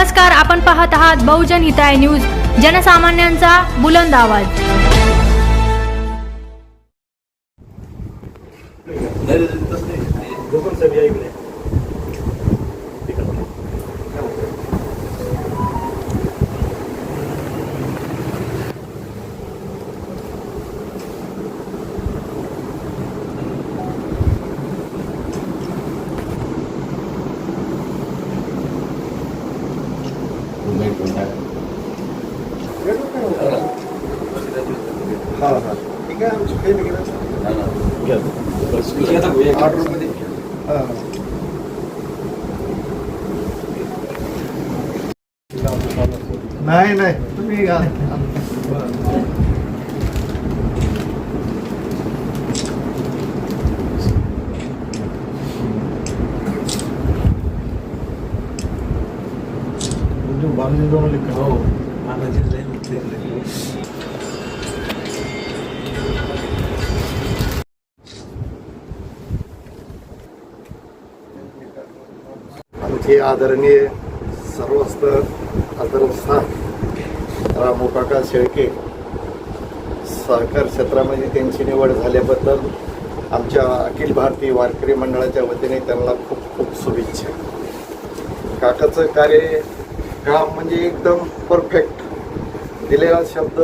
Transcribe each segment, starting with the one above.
नमस्कार, आपण पाहत आहात बहुजन हिताय न्यूज, जनसामान्यांचा बुलंद आवाज। ठीक आहे, आमची काही नाही नाही तुम्ही बांधून जाऊन हो आमचे आदरणीय सर्वस्त आदरस्थान रामू काका शेळके सहकार क्षेत्रामध्ये त्यांची निवड झाल्याबद्दल आमच्या अखिल भारतीय वारकरी मंडळाच्या वतीने त्यांना खूप खूप शुभेच्छा। काकाचं कार्य काम म्हणजे एकदम परफेक्ट, दिलेला शब्द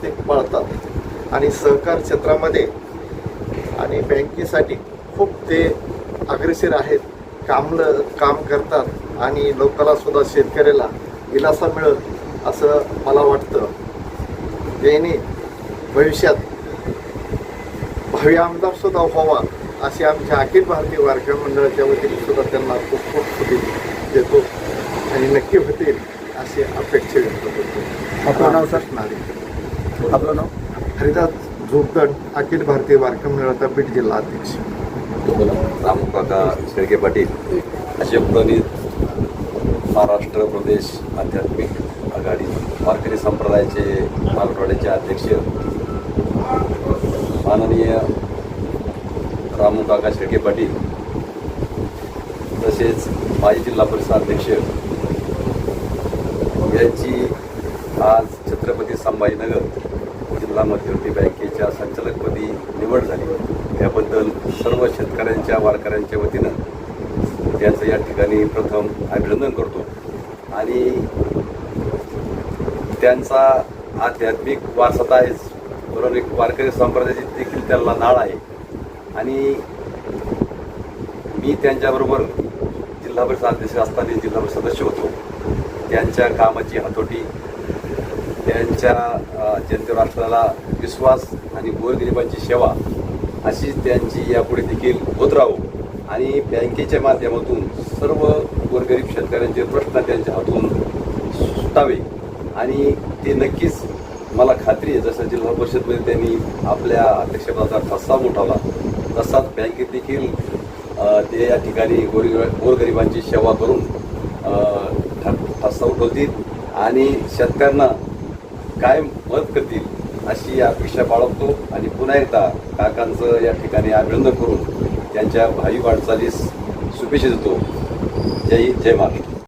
ते पाळतात आणि सहकार क्षेत्रामध्ये आणि बँकेसाठी खूप ते अग्रेसर आहेत, काम करतात आणि लोकांना सुद्धा शेतकऱ्याला दिलासा मिळेल असं मला वाटतं। त्यांनी भविष्यात भावी आमदार सुद्धा व्हावा अशी आमच्या अखिल भारतीय वारकरी मंडळाच्या वतीने सुद्धा त्यांना खूप खूप शुभेच्छा देतो आणि नक्की होतील असे अपेक्षा व्यक्त करतो। आपलं नाव सर? नारी। आपलं नाव? हरिदास झोपगड, अखिल भारतीय वारकरी मंडळाचा बीड जिल्हा अध्यक्ष। रामू काका शेळके पाटील असे प्रणित महाराष्ट्र प्रदेश आध्यात्मिक आघाडी वारकरी संप्रदायाचे मराठवाड्याचे अध्यक्ष माननीय रामू काका शेळके पाटील, तसेच माजी जिल्हा परिषद अध्यक्ष यांची आज छत्रपती संभाजीनगर जिल्हा मध्यवर्ती बँकेच्या संचालकपदी निवड झाली। याबद्दल सर्व शेतकऱ्यांच्या वारकऱ्यांच्या वतीनं त्यांचं या ठिकाणी प्रथम अभिनंदन करतो आणि त्यांचा आध्यात्मिक वारसा आहेच, बरोबर एक वारकरी संप्रदायाची देखील त्यांना नाळ आहे आणि मी त्यांच्याबरोबर जिल्हा परिषद अध्यक्ष असताना जिल्हा परिषद सदस्य होतो। त्यांच्या कामाची हातोटी, त्यांच्या जनते राष्ट्राला विश्वास आणि गोरगरिबांची सेवा अशी त्यांची यापुढे देखील होत राहो आणि बँकेच्या माध्यमातून सर्व गोरगरीब शेतकऱ्यांचे प्रश्न त्यांच्या हातून सुटावे आणि ते नक्कीच मला खात्री आहे, जसं जिल्हा परिषदमध्ये त्यांनी आपल्या अध्यक्षपदाचा ठसा उठवला तसाच बँकेत देखील ते या ठिकाणी गोरगरिबांची सेवा करून ठसा उठवतील आणि शेतकऱ्यांना कायम मदत करतील अशी अपेक्षा बाळगतो आणि पुन्हा एकदा काकांचं या ठिकाणी अभिनंदन करून त्यांच्या भावी वाटचालीस शुभेच्छा देतो। जय हिंद, जय महाराष्ट्र।